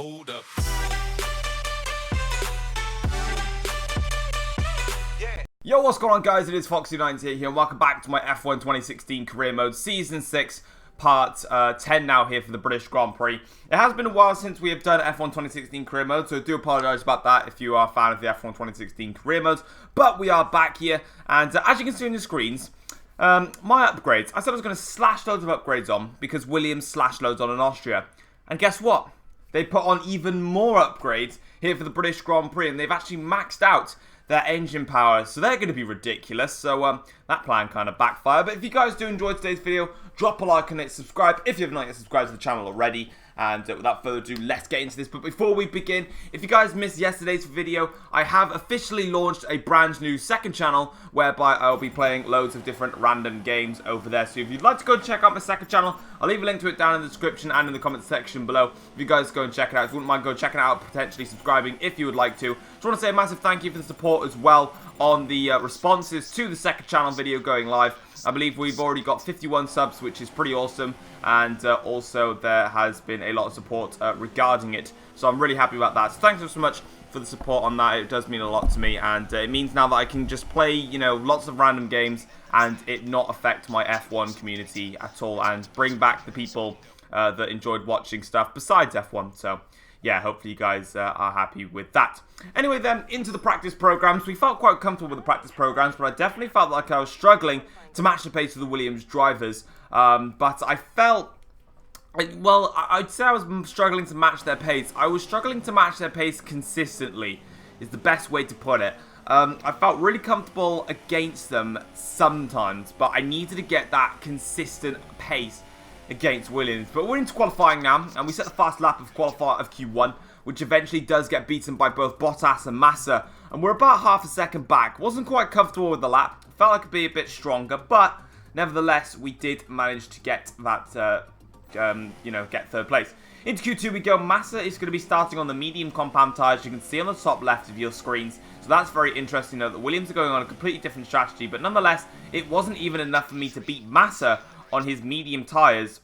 Hold up. Yo, what's going on, guys? It is Foxy98 here, and welcome back to my F1 2016 Career Mode Season 6, Part 10 now here for the British Grand Prix. It has been a while since we have done F1 2016 Career Mode, so I do apologise about that if you are a fan of the F1 2016 Career Mode. But we are back here, and as you can see on your screens, my upgrades. I said I was going to slash loads of upgrades on, because Williams slashed loads on in Austria. And guess what? They put on even more upgrades here for the British Grand Prix, and they've actually maxed out their engine power, so they're going to be ridiculous. So that plan kind of backfired. But if you guys do enjoy today's video, drop a like on it, subscribe if you have not yet subscribed to the channel already. And without further ado, let's get into this. But before we begin, if you guys missed yesterday's video, I have officially launched a brand new second channel whereby I'll be playing loads of different random games over there. So if you'd like to go and check out my second channel, I'll leave a link to it down in the description and in the comments section below. If you guys go and check it out, if you wouldn't mind, go check it out, potentially subscribing if you would like to. Just want to say a massive thank you for the support as well on the responses to the second channel video going live. I believe we've already got 51 subs, which is pretty awesome, and also there has been a lot of support regarding it, so I'm really happy about that. So thanks so much for the support on that. It does mean a lot to me, and it means now that I can just play, you know, lots of random games and it not affect my F1 community at all, and bring back the people that enjoyed watching stuff besides F1. So yeah, hopefully you guys are happy with that. Anyway then, into the practice programs. We felt quite comfortable with the practice programs, but I definitely felt like I was struggling to match the pace of the Williams drivers. But I felt, well, I'd say I was struggling to match their pace. I was struggling to match their pace consistently, is the best way to put it. I felt really comfortable against them sometimes, but I needed to get that consistent pace against Williams. But we're into qualifying now, and we set the fast lap of Q1, which eventually does get beaten by both Bottas and Massa, and we're about half a second back. Wasn't quite comfortable with the lap, felt like it'd be a bit stronger, but nevertheless we did manage to get that get third place. Into Q2 we go. Massa is going to be starting on the medium compound tyres, you can see on the top left of your screens. So that's very interesting, though, that Williams are going on a completely different strategy, but nonetheless it wasn't even enough for me to beat Massa on his medium tyres,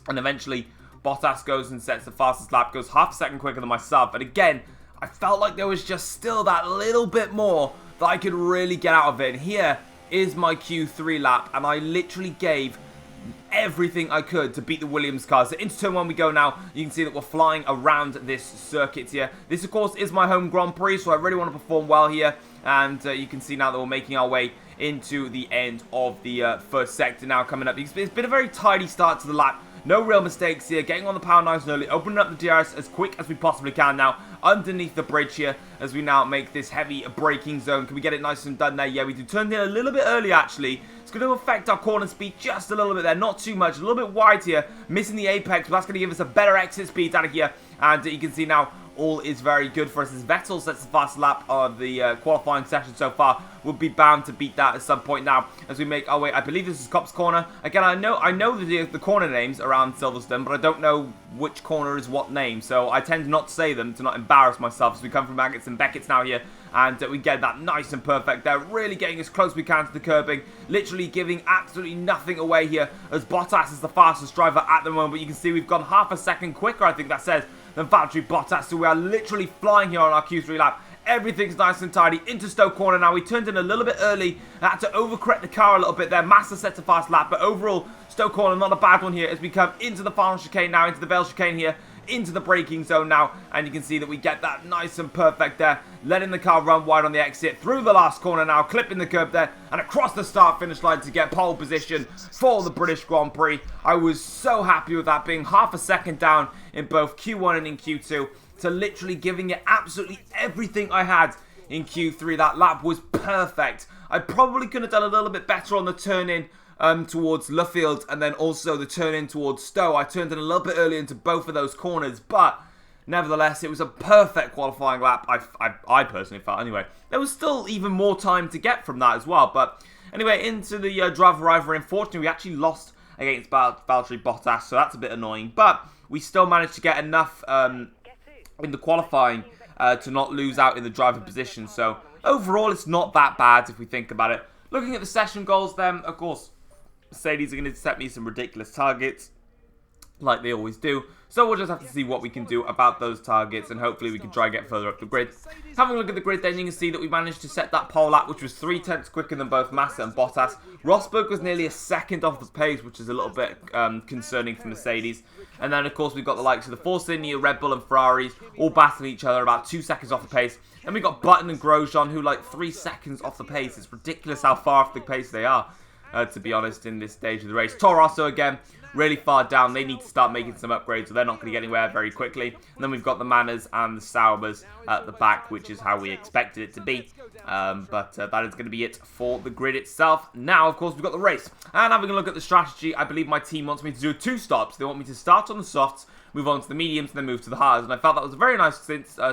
and eventually Bottas goes and sets the fastest lap, goes half a second quicker than myself, and again I felt like there was just still that little bit more that I could really get out of it. And here is my Q3 lap, and I literally gave everything I could to beat the Williams cars. So into turn 1 we go now. You can see that we're flying around this circuit here. This of course is my home Grand Prix, so I really want to perform well here, and you can see now that we're making our way into the end of the first sector now coming up. It's been a very tidy start to the lap. No real mistakes here. Getting on the power nice and early. Opening up the DRS as quick as we possibly can now. Underneath the bridge here as we now make this heavy braking zone. Can we get it nice and done there? Yeah, we do. Turned in a little bit early actually. It's going to affect our corner speed just a little bit there. Not too much. A little bit wide here. Missing the apex. But that's going to give us a better exit speed out of here. And you can see now all is very good for us as Vettel sets the fast lap of the qualifying session so far. We'll be bound to beat that at some point now as we make our way. I believe this is Copse Corner. Again, I know the corner names around Silverstone, but I don't know which corner is what name, so I tend not to say them to not embarrass myself as we come from Maggots and Beckett's now here, and we get that nice and perfect there, really getting as close as we can to the curbing, literally giving absolutely nothing away here as Bottas is the fastest driver at the moment. But you can see we've gone half a second quicker, I think that says, than Valtteri Bottas, so we are literally flying here on our Q3 lap. Everything's nice and tidy. Into Stowe Corner now. We turned in a little bit early. I had to overcorrect the car a little bit there. Massa sets a fast lap, but overall, Stowe Corner not a bad one here as we come into the final chicane now, into the Vale chicane here, into the braking zone now, and you can see that we get that nice and perfect there, letting the car run wide on the exit, through the last corner now, clipping the curb there, and across the start-finish line to get pole position for the British Grand Prix. I was so happy with that, being half a second down in both Q1 and in Q2, to literally giving it absolutely everything I had in Q3. That lap was perfect. I probably could have done a little bit better on the turn-in towards Luffield, and then also the turn-in towards Stowe. I turned in a little bit early into both of those corners, but nevertheless, it was a perfect qualifying lap, I personally felt anyway. There was still even more time to get from that as well, but anyway, into the driver rivalry. Unfortunately, we actually lost against Valtteri Bottas, so that's a bit annoying, but we still managed to get enough in the qualifying to not lose out in the driver position. So overall, it's not that bad if we think about it. Looking at the session goals then, of course, Mercedes are going to set me some ridiculous targets. like they always do. So we'll just have to see what we can do about those targets, and hopefully we can try and get further up the grid. Having a look at the grid, then you can see that we managed to set that pole lap, which was 3/10 quicker than both Massa and Bottas. Rosberg was nearly a second off the pace, which is a little bit concerning for Mercedes. And then, of course, we've got the likes of the Force India, Red Bull and Ferraris all battling each other about 2 seconds off the pace. Then we've got Button and Grosjean, who like 3 seconds off the pace. It's ridiculous how far off the pace they are, to be honest, in this stage of the race. Toro Rosso, again, really far down. They need to start making some upgrades, so they're not going to get anywhere very quickly. And then we've got the Manners and the Saubers at the back, which is how we expected it to be. But that is going to be it for the grid itself. Now, of course, we've got the race. And having a look at the strategy, I believe my team wants me to do 2 stops. They want me to start on the softs, move on to the mediums, and then move to the hards. And I felt that was a very nice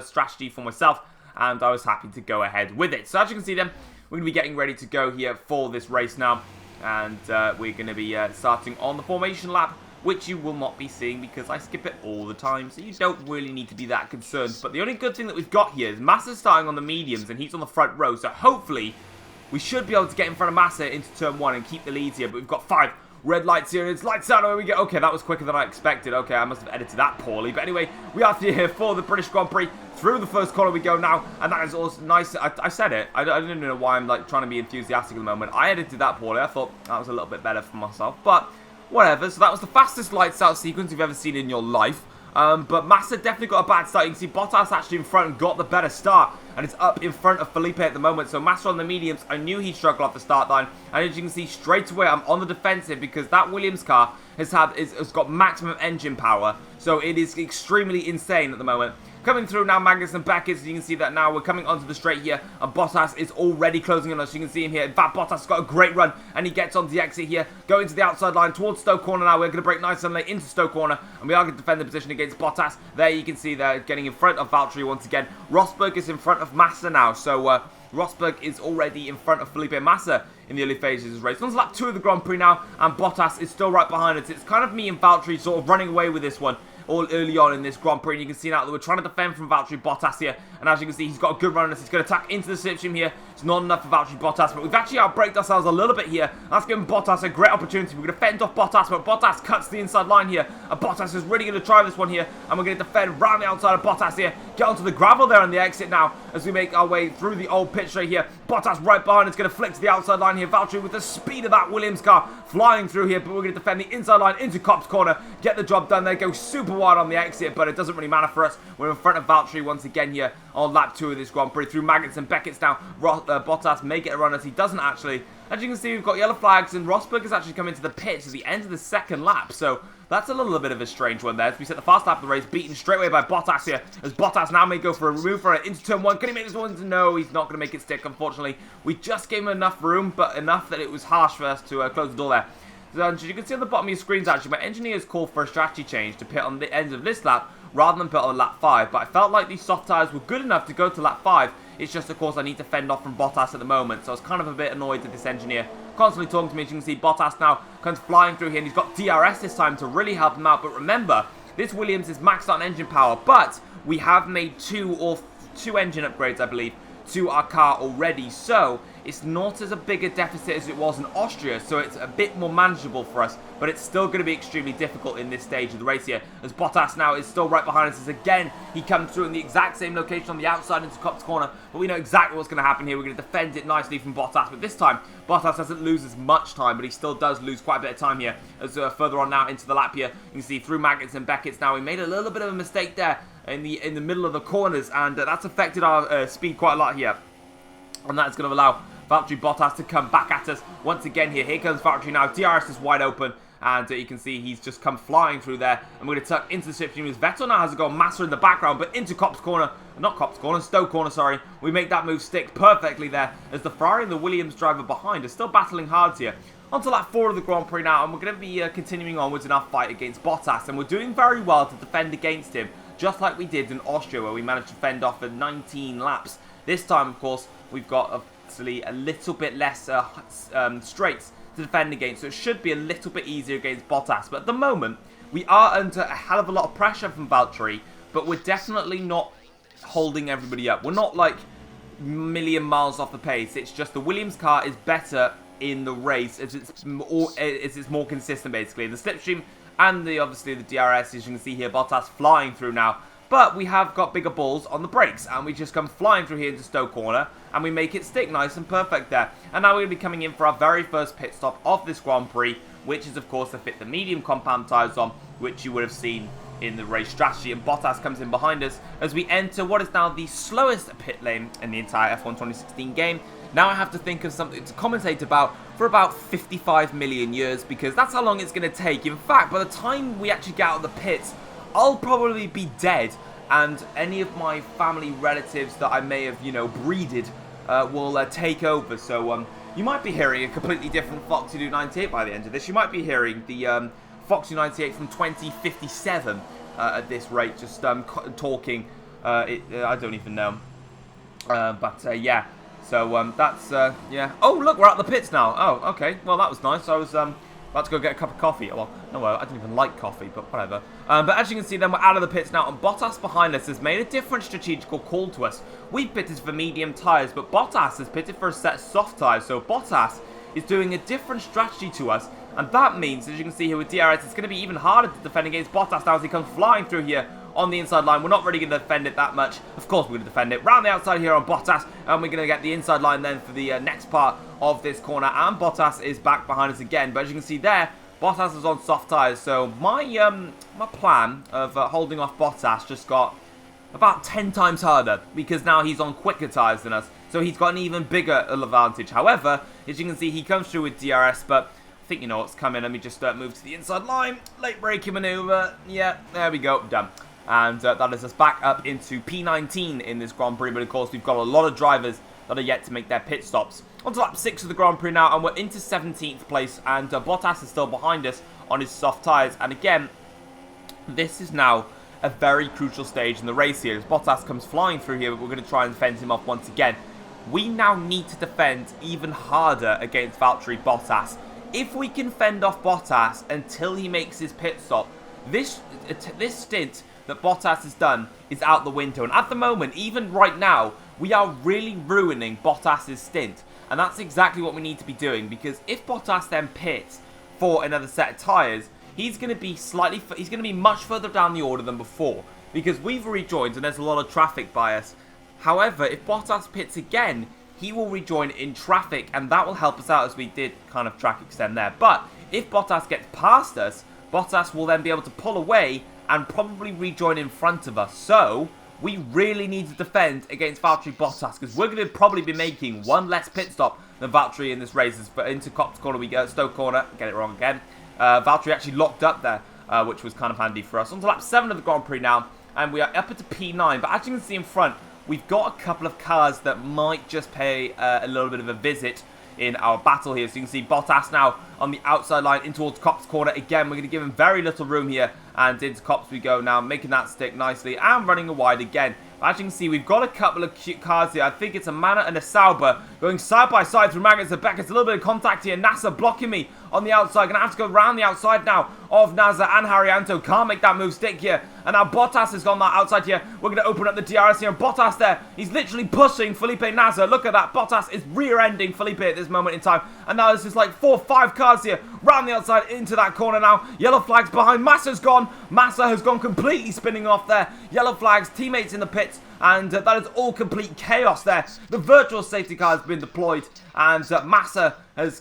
strategy for myself, and I was happy to go ahead with it. So as you can see then, we're going to be getting ready to go here for this race now. And we're going to be starting on the formation lap, which you will not be seeing because I skip it all the time, so you don't really need to be that concerned. But the only good thing that we've got here is Massa's starting on the mediums and he's on the front row, so hopefully we should be able to get in front of Massa into turn 1 and keep the lead here. But we've got 5 red lights here, and it's lights out, where we go. Okay, that was quicker than I expected. Okay, I must have edited that poorly. But anyway, we are here for the British Grand Prix. Through the first corner we go now, and that is also nice. I said it. I don't know why I'm like trying to be enthusiastic at the moment. I edited that poorly. I thought that was a little bit better for myself, but whatever. So that was the fastest lights out sequence you've ever seen in your life. But Massa definitely got a bad start. You can see Bottas actually in front and got the better start. And it's up in front of Felipe at the moment. So Massa on the mediums, I knew he'd struggle off the start line. And as you can see straight away, I'm on the defensive because that Williams car has got maximum engine power. So it is extremely insane at the moment. Coming through now, Magnus and Beckett, so you can see that now we're coming onto the straight here, and Bottas is already closing in on us. You can see him here. In fact, Bottas has got a great run, and he gets onto the exit here, going to the outside line towards Stoke Corner now. We're going to break nice and late into Stoke Corner, and we are going to defend the position against Bottas. There you can see they're getting in front of Valtteri once again. Rosberg is in front of Massa now, so Rosberg is already in front of Felipe Massa in the early phases of this race. On to lap 2 of the Grand Prix now, and Bottas is still right behind us. It's kind of me and Valtteri sort of running away with this one all early on in this Grand Prix, and you can see now that we're trying to defend from Valtteri Bottas here, and as you can see, he's got a good run on us. He's going to attack into the slipstream here. It's not enough for Valtteri Bottas, but we've actually outbraked ourselves a little bit here. That's given Bottas a great opportunity. We're going to fend off Bottas, but Bottas cuts the inside line here, and Bottas is really going to try this one here, and we're going to defend round the outside of Bottas here, get onto the gravel there on the exit now, as we make our way through the old pit straight here. Bottas right behind is going to flick to the outside line here. Valtteri with the speed of that Williams car flying through here, but we're going to defend the inside line into Copse Corner, get the job done there, go super wide on the exit, but it doesn't really matter for us. We're in front of Valtteri once again here on lap 2 of this Grand Prix. Through Maggots and Beckett's now. Bottas may get a run as he doesn't actually. As you can see, we've got yellow flags, and Rosberg has actually come into the pits at the end of the second lap, so that's a little bit of a strange one there. As we set the fast lap of the race, beaten straight away by Bottas here, as Bottas now may go for a remove for it into turn 1. Can he make this one? No, he's not going to make it stick, unfortunately. We just gave him enough room, but enough that it was harsh for us to close the door there. So as you can see on the bottom of your screens, actually, my engineers called for a strategy change to pit on the end of this lap rather than pit on lap 5, but I felt like these soft tyres were good enough to go to lap 5. It's just, of course, I need to fend off from Bottas at the moment, so I was kind of a bit annoyed at this engineer constantly talking to me. As you can see, Bottas now comes flying through here, and he's got DRS this time to really help him out. But remember, this Williams is maxed out on engine power, but we have made two engine upgrades, I believe, to our car already, so it's not as a bigger deficit as it was in Austria, so it's a bit more manageable for us, but it's still going to be extremely difficult in this stage of the race here, as Bottas now is still right behind us, as again, he comes through in the exact same location on the outside into Copse Corner, but we know exactly what's going to happen here. We're going to defend it nicely from Bottas, but this time, Bottas doesn't lose as much time, but he still does lose quite a bit of time here, as further on now into the lap here, you can see through Maggots and Beckett's now, we made a little bit of a mistake there in the middle of the corners, and that's affected our speed quite a lot here, and that's going to allow Valtteri Bottas to come back at us once again here. Here comes Valtteri now. DRS is wide open, and you can see he's just come flying through there. And we're going to tuck into the slipstream. Vettel now has a goal Massa in the background, but into Copse Corner. Not Copse Corner, Stoke Corner, sorry. We make that move stick perfectly there, as the Ferrari and the Williams driver behind are still battling hard here. On to lap 4 of the Grand Prix now, and we're going to be continuing onwards in our fight against Bottas. And we're doing very well to defend against him, just like we did in Austria, where we managed to fend off for 19 laps. This time, of course, we've got a little bit less straights to defend against, so it should be a little bit easier against Bottas. But at the moment, we are under a hell of a lot of pressure from Valtteri, but we're definitely not holding everybody up. We're not like a million miles off the pace. It's just the Williams car is better in the race as it's more consistent, basically. The slipstream and obviously the DRS, as you can see here, Bottas flying through now. But we have got bigger balls on the brakes, and we just come flying through here into Stowe Corner, and we make it stick nice and perfect there. And now we're going to be coming in for our very first pit stop of this Grand Prix, which is, of course, to fit the medium compound tyres on, which you would have seen in the race strategy. And Bottas comes in behind us as we enter what is now the slowest pit lane in the entire F1 2016 game. Now I have to think of something to commentate about for about 55 million years, because that's how long it's going to take. In fact, by the time we actually get out of the pits, I'll probably be dead, and any of my family relatives that I may have, breeded will take over. So you might be hearing a completely different Foxy 98 by the end of this. You might be hearing the Foxy 98 from 2057 at this rate, just talking. I don't even know. But yeah. So that's, yeah. Oh, look, we're at the pits now. Oh, okay. Well, that was nice. I was about to go get a cup of coffee. Well, no, I don't even like coffee, but whatever. But as you can see, then we're out of the pits now, and Bottas behind us has made a different strategical call to us. We've pitted for medium tyres, but Bottas has pitted for a set of soft tyres. So Bottas is doing a different strategy to us, and that means, as you can see here with DRS, it's going to be even harder to defend against Bottas now as he comes flying through here on the inside line. We're not really going to defend it that much. Of course, we're going to defend it round the outside here on Bottas, and we're going to get the inside line then for the next part of this corner. And Bottas is back behind us again, but as you can see there, Bottas is on soft tyres. So my plan of holding off Bottas just got about 10 times harder, because now he's on quicker tyres than us, so he's got an even bigger advantage. However, as you can see, he comes through with DRS, but I think you know what's coming. Let me just move to the inside line. Late braking manoeuvre. Yeah, there we go. Done. And that is us back up into P19 in this Grand Prix. But of course, we've got a lot of drivers that are yet to make their pit stops. On to lap 6 of the Grand Prix now, and we're into 17th place. And Bottas is still behind us on his soft tyres. And again, this is now a very crucial stage in the race here. As Bottas comes flying through here, but we're going to try and fend him off once again. We now need to defend even harder against Valtteri Bottas. If we can fend off Bottas until he makes his pit stop, this stint that Bottas has done is out the window. And at the moment, even right now, we are really ruining Bottas's stint. And that's exactly what we need to be doing, because if Bottas then pits for another set of tyres, he's going to be much further down the order than before, because we've rejoined and there's a lot of traffic bias. However, if Bottas pits again, he will rejoin in traffic, and that will help us out, as we did kind of track extend there. But if Bottas gets past us, Bottas will then be able to pull away and probably rejoin in front of us. So we really need to defend against Valtteri Bottas, because we're going to probably be making one less pit stop than Valtteri in this race. But into Copse Corner we go, Stowe Corner, get it wrong again. Valtteri actually locked up there, which was kind of handy for us. On to lap 7 of the Grand Prix now, and we are up into P9. But as you can see in front, we've got a couple of cars that might just pay a little bit of a visit in our battle here. So you can see Bottas now on the outside line in towards Copse Corner. Again, we're going to give him very little room here, and into Copse we go now, making that stick nicely and running wide again. As you can see, we've got a couple of cute cars here. I think it's a Manor and a Sauber going side by side through Magnus and Beckers. A little bit of contact here. Nasser blocking me on the outside. Going to have to go around the outside now of Nasser and Haryanto. Can't make that move stick here. And now Bottas has gone that outside here. We're going to open up the DRS here. And Bottas there, he's literally pushing Felipe Nasser. Look at that. Bottas is rear-ending Felipe at this moment in time. And now there's just like 4 or 5 cars here round the outside into that corner now. Yellow flags behind. Massa's gone. Massa has gone completely spinning off there. Yellow flags, teammates in the pits. And that is all complete chaos there. The virtual safety car has been deployed, and Massa has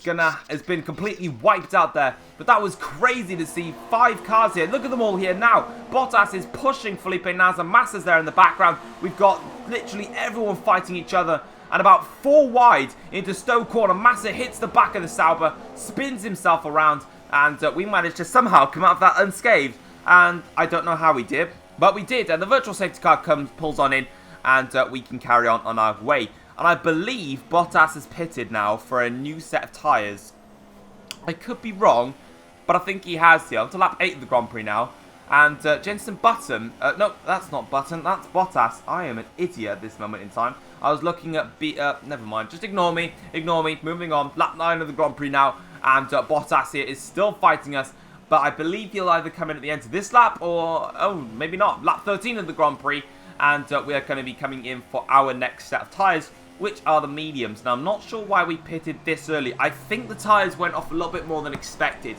been completely wiped out there. But that was crazy to see 5 cars here. Look at them all here now. Bottas is pushing Felipe Nasser. Massa's there in the background. We've got literally everyone fighting each other. And about 4 wide into Stowe Corner, Massa hits the back of the Sauber, spins himself around, and we managed to somehow come out of that unscathed. And I don't know how we did, but we did. And the virtual safety car pulls on in, and we can carry on our way. And I believe Bottas has pitted now for a new set of tyres. I could be wrong, but I think he has here. On to lap 8 of the Grand Prix now. And Jenson Button, no, that's not Button, that's Bottas. I am an idiot at this moment in time. I was looking at never mind, just ignore me, moving on. Lap 9 of the Grand Prix now, and Bottas here is still fighting us. But I believe he'll either come in at the end of this lap, or, oh, maybe not. Lap 13 of the Grand Prix, and we are going to be coming in for our next set of tyres, which are the mediums. Now, I'm not sure why we pitted this early. I think the tyres went off a little bit more than expected.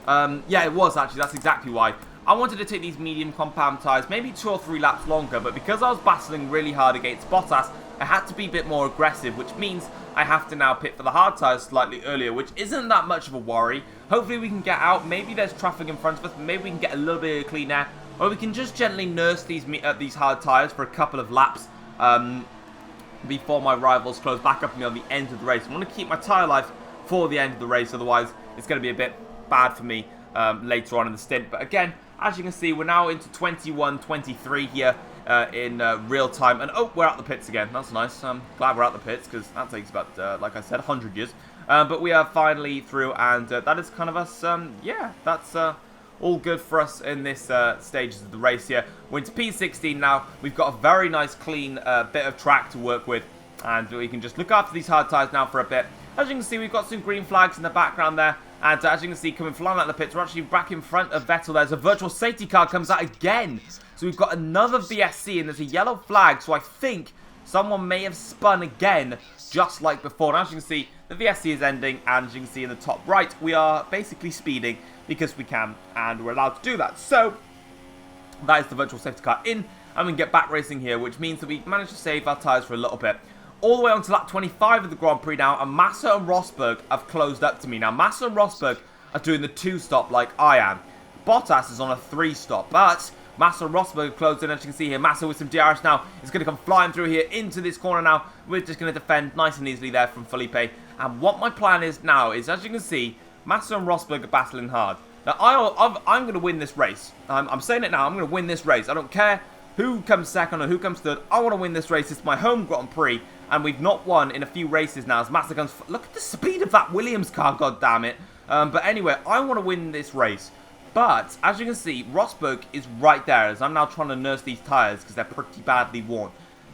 Yeah, it was actually. That's exactly why. I wanted to take these medium compound tyres, maybe 2 or 3 laps longer, but because I was battling really hard against Bottas, I had to be a bit more aggressive, which means I have to now pit for the hard tyres slightly earlier, which isn't that much of a worry. Hopefully we can get out. Maybe there's traffic in front of us, but maybe we can get a little bit of clean air, or we can just gently nurse these hard tyres for a couple of laps before my rivals close back up on me on the end of the race. I want to keep my tyre life for the end of the race, otherwise it's going to be a bit bad for me later on in the stint. But again, as you can see, we're now into 21-23 here in real time. And oh, we're out the pits again. That's nice. I'm glad we're out the pits because that takes about, like I said, 100 years. But we are finally through, and that is kind of us. Yeah, that's all good for us in this stages of the race here. We're into P16 now. We've got a very nice, clean bit of track to work with, and we can just look after these hard tyres now for a bit. As you can see, we've got some green flags in the background there. And as you can see, coming flying out of the pits, we're actually back in front of Vettel. There's a virtual safety car comes out again. So we've got another VSC, and there's a yellow flag. So I think someone may have spun again, just like before. And as you can see, the VSC is ending. And as you can see in the top right, we are basically speeding because we can. And we're allowed to do that. So that is the virtual safety car in. And we can get back racing here, which means that we managed to save our tyres for a little bit. All the way on to lap 25 of the Grand Prix now, and Massa and Rosberg have closed up to me. Now, Massa and Rosberg are doing the 2-stop like I am. Bottas is on a 3-stop, but Massa and Rosberg have closed in, as you can see here. Massa with some DRS now is going to come flying through here into this corner now. We're just going to defend nice and easily there from Felipe. And what my plan is now is, as you can see, Massa and Rosberg are battling hard. Now, I'm going to win this race. I'm saying it now, I'm going to win this race. I don't care who comes second or who comes third. I want to win this race. It's my home Grand Prix, and we've not won in a few races now as Massa comes... Look at the speed of that Williams car, god damn it. But anyway, I want to win this race. But, as you can see, Rosberg is right there as I'm now trying to nurse these tyres because they're pretty badly worn.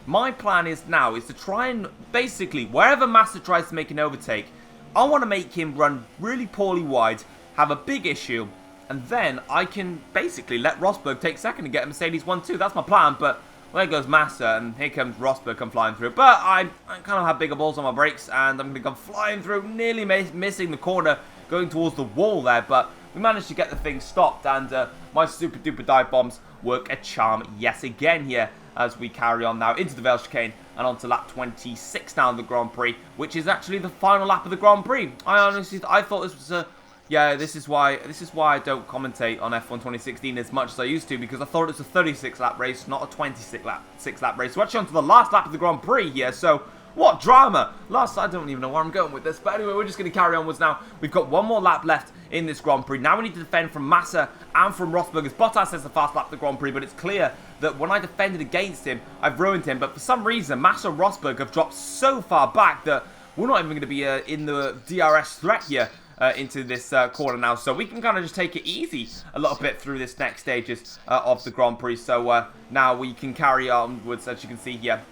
My plan is now is to try and basically, wherever Massa tries to make an overtake, I want to make him run really poorly wide, have a big issue, and then I can basically let Rosberg take second and get a Mercedes 1-2. That's my plan, but there goes Massa, and here comes Rosberg come flying through. But I kind of have bigger balls on my brakes, and I'm going to come flying through, nearly missing the corner, going towards the wall there. But we managed to get the thing stopped, and my super duper dive bombs work a charm yet again here as we carry on now into the Vale chicane and on to lap 26 now of the Grand Prix, which is actually the final lap of the Grand Prix. I thought this was a... Yeah, this is why I don't commentate on F1 2016 as much as I used to, because I thought it was a 36-lap race, not a 26-lap race. So actually on to the last lap of the Grand Prix here, so what drama! I don't even know where I'm going with this, but anyway, we're just going to carry onwards now. We've got one more lap left in this Grand Prix. Now we need to defend from Massa and from Rosberg, as Bottas has the fast lap of the Grand Prix, but it's clear that when I defended against him, I've ruined him. But for some reason, Massa and Rosberg have dropped so far back that we're not even going to be in the DRS threat here. Into this corner now, so we can kind of just take it easy a little bit through this next stages of the Grand Prix. So now we can carry onwards, as you can see here,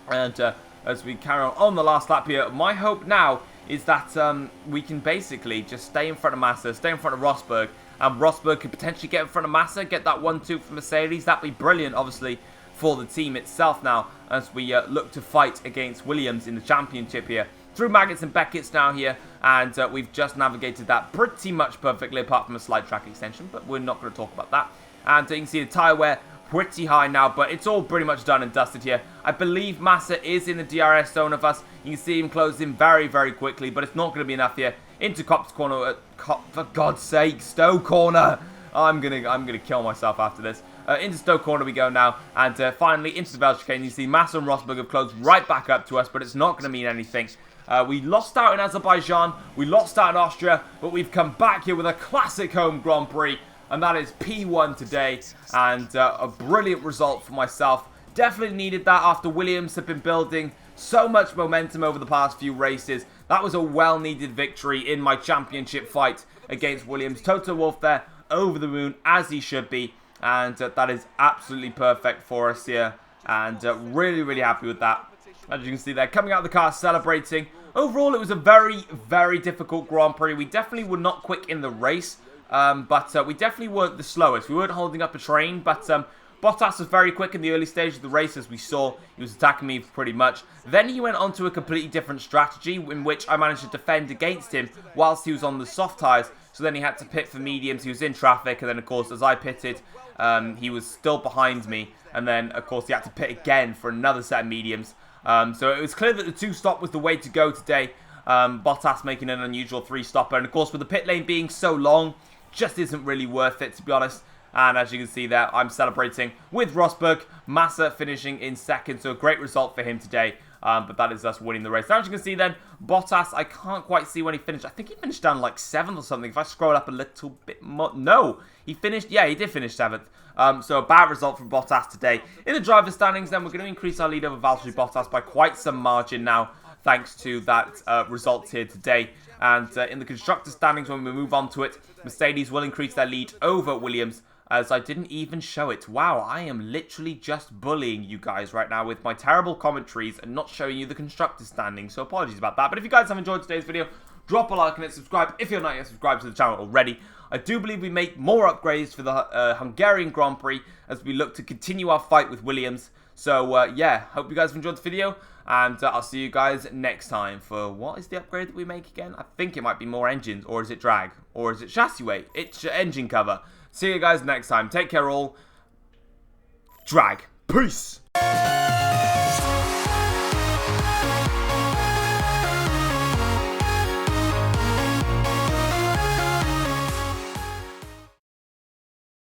and as we carry on the last lap here, my hope now is that we can basically just stay in front of Massa, stay in front of Rosberg, and Rosberg could potentially get in front of Massa, get that 1-2 for Mercedes. That'd be brilliant, obviously, for the team itself now, as we look to fight against Williams in the championship here. Through Maggots and Beckett's now here, and we've just navigated that pretty much perfectly, apart from a slight track extension, but we're not going to talk about that. And you can see the tyre wear pretty high now, but it's all pretty much done and dusted here. I believe Massa is in the DRS zone of us. You can see him close in very, very quickly, but it's not going to be enough here. Into Copse Corner, for God's sake, Stowe Corner. I'm gonna kill myself after this. Into Stowe Corner we go now, and finally into the Vale chicane. You see Massa and Rosberg have closed right back up to us, but it's not going to mean anything. We lost out in Azerbaijan, we lost out in Austria, but we've come back here with a classic home Grand Prix, and that is P1 today, and a brilliant result for myself. Definitely needed that after Williams have been building so much momentum over the past few races. That was a well-needed victory in my championship fight against Williams. Toto Wolff there, over the moon, as he should be, and that is absolutely perfect for us here, and really, really happy with that. As you can see there, coming out of the car, celebrating. Overall, it was a very, very difficult Grand Prix. We definitely were not quick in the race, but we definitely weren't the slowest. We weren't holding up a train, but Bottas was very quick in the early stage of the race, as we saw. He was attacking me pretty much. Then he went on to a completely different strategy, in which I managed to defend against him whilst he was on the soft tyres, So then he had to pit for mediums. He was in traffic, and then of course as I pitted, he was still behind me, and then of course he had to pit again for another set of mediums. So it was clear that the 2-stop was the way to go today. Bottas making an unusual 3-stopper, and of course with the pit lane being so long, just isn't really worth it, to be honest. And as you can see there, I'm celebrating with Rosberg. Massa finishing in second, so a great result for him today. But that is us winning the race. Now, as you can see then, Bottas, I can't quite see when he finished. I think he finished down like 7th or something. If I scroll up a little bit more. No, he finished, yeah, he did finish 7th. So a bad result from Bottas today. In the driver's standings then, we're going to increase our lead over Valtteri Bottas by quite some margin now, thanks to that result here today. And in the constructor standings, when we move on to it, Mercedes will increase their lead over Williams, as I didn't even show it. Wow, I am literally just bullying you guys right now with my terrible commentaries and not showing you the constructor standings, so apologies about that. But if you guys have enjoyed today's video, drop a like and subscribe if you're not yet subscribed to the channel already. I do believe we make more upgrades for the Hungarian Grand Prix as we look to continue our fight with Williams. So yeah, hope you guys have enjoyed the video, and I'll see you guys next time for what is the upgrade that we make again? I think it might be more engines, or is it drag, or is it chassis weight? It's engine cover. See you guys next time. Take care all. Drag. Peace.